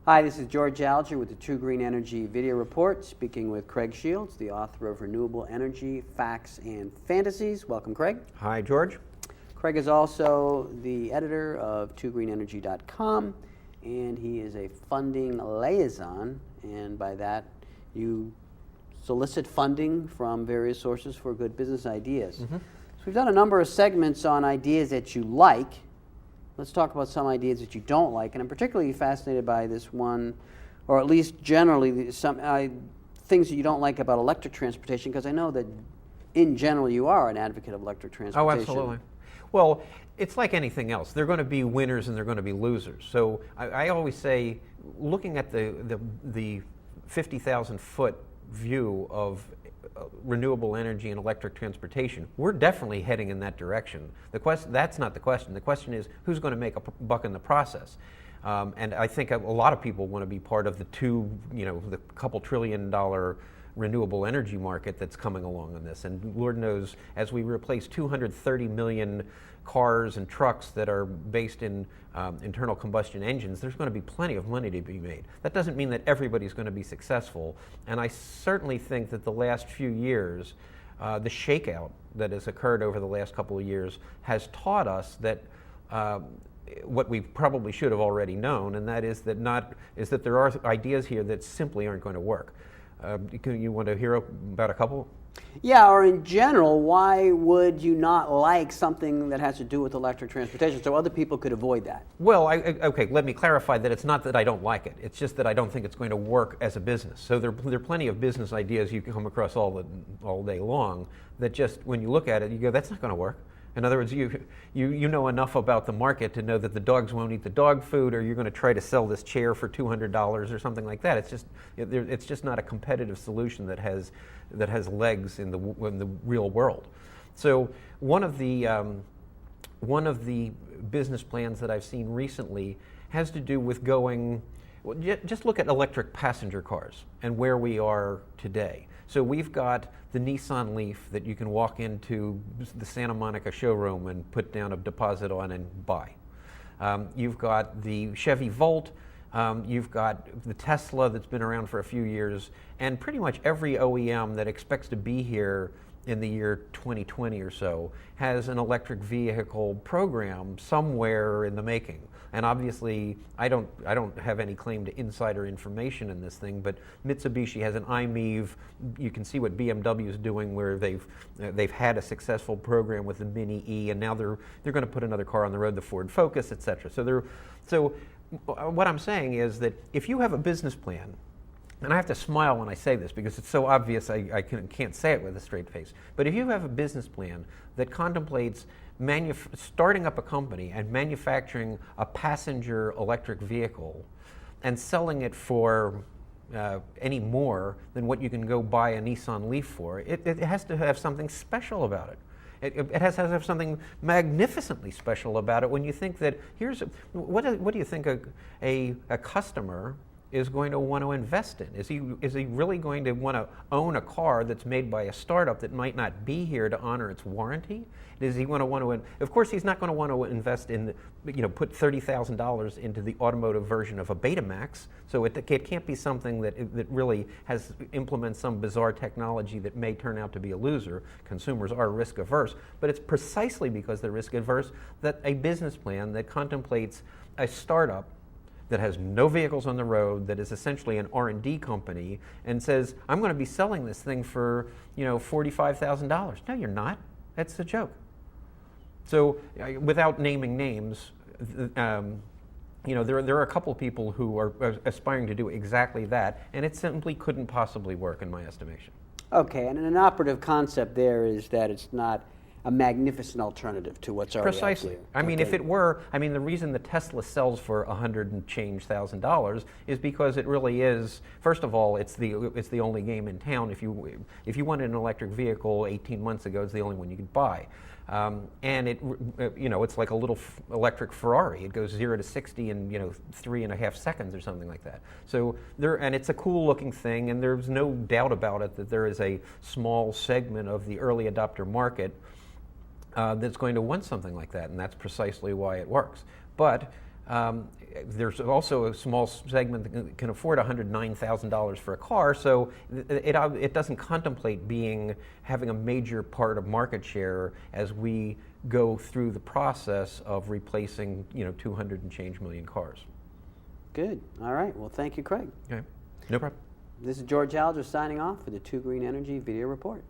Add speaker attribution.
Speaker 1: Hi, this is George Alger with the True Green Energy Video Report, speaking with Craig Shields, the author of Renewable Energy, Facts and Fantasies. Welcome, Craig.
Speaker 2: Hi, George.
Speaker 1: Craig is also the editor of TwoGreenEnergy.com, and he is a funding liaison, and by that you solicit funding from various sources for good business ideas. So we've done a number of segments on ideas that you like. Let's talk about some ideas that you don't like, and I'm particularly fascinated by this one, or at least generally some things that you don't like about electric transportation, because I know that in general you are an advocate of electric transportation.
Speaker 2: Oh, absolutely. Well, it's like anything else. There are going to be winners and there are going to be losers. So I always say, looking at the 50,000 foot view of renewable energy and electric transportation, we're definitely heading in that direction. That's not the question. The question is, who's going to make a buck in the process? And I think a lot of people want to be part of the the couple $1 trillion renewable energy market that's coming along on this. And Lord knows, as we replace 230 million cars and trucks that are based in internal combustion engines, there's going to be plenty of money to be made. That doesn't mean that everybody's going to be successful. And I certainly think that the last few years, the shakeout that has occurred over the last couple of years has taught us that what we probably should have already known, and that is that there are ideas here that simply aren't going to work. You want to hear about a couple?
Speaker 1: Yeah, or in general, why would you not like something that has to do with electric transportation so other people could avoid that?
Speaker 2: Well, okay, let me clarify that it's not that I don't like it. It's just that I don't think it's going to work as a business. So there are plenty of business ideas you can come across all day long that just, when you look at it, you go, that's not going to work. In other words, you know enough about the market to know that the dogs won't eat the dog food, or you're going to try to sell this chair for $200 or something like that. It's just not a competitive solution that has legs in the real world. So one of the business plans that I've seen recently has to do with going. Well, just look at electric passenger cars and where we are today. So we've got the Nissan Leaf that you can walk into the Santa Monica showroom and put down a deposit on and buy. You've got the Chevy Volt. You've got the Tesla that's been around for a few years, and pretty much every OEM that expects to be here in the year 2020 or so has an electric vehicle program somewhere in the making. And obviously, I don't have any claim to insider information in this thing, but Mitsubishi has an iMEV. You can see what BMW is doing, where they've had a successful program with the Mini E, and now they're going to put another car on the road, the Ford Focus, etc. So what I'm saying is that if you have a business plan, and I have to smile when I say this because it's so obvious I can't say it with a straight face, but if you have a business plan that contemplates starting up a company and manufacturing a passenger electric vehicle and selling it for any more than what you can go buy a Nissan Leaf for, it has to have something special about it. It has to have something magnificently special about it when you think that what do you think a customer is going to want to invest in? Is he really going to want to own a car that's made by a startup that might not be here to honor its warranty? Does he want to? Of course, he's not going to want to invest in, put $30,000 into the automotive version of a Betamax. So it can't be something that really implements some bizarre technology that may turn out to be a loser. Consumers are risk averse, but it's precisely because they're risk averse that a business plan that contemplates a startup that has no vehicles on the road, that is essentially an R&D company, and says, I'm going to be selling this thing for $45,000. No, you're not. That's a joke. So without naming names, there are a couple people who are aspiring to do exactly that, and it simply couldn't possibly work in my estimation.
Speaker 1: Okay, and an operative concept there is that it's not a magnificent alternative to what's already
Speaker 2: Precisely.
Speaker 1: out there.
Speaker 2: I mean, if it were, the reason the Tesla sells for $100 and change thousand is because it really is. First of all, it's the only game in town. If you wanted an electric vehicle 18 months ago, it's the only one you could buy. And it's like a little electric Ferrari. It goes 0 to 60 in 3.5 seconds or something like that. So and it's a cool looking thing, and there's no doubt about it that there is a small segment of the early adopter market that's going to want something like that, and that's precisely why it works. But There's also a small segment that can afford $109,000 for a car, so it doesn't contemplate having a major part of market share as we go through the process of replacing 200 and change million cars.
Speaker 1: Good. All right. Well, thank you, Craig.
Speaker 2: Okay, no problem.
Speaker 1: This is George Alger signing off for the 2 Green Energy Video Report.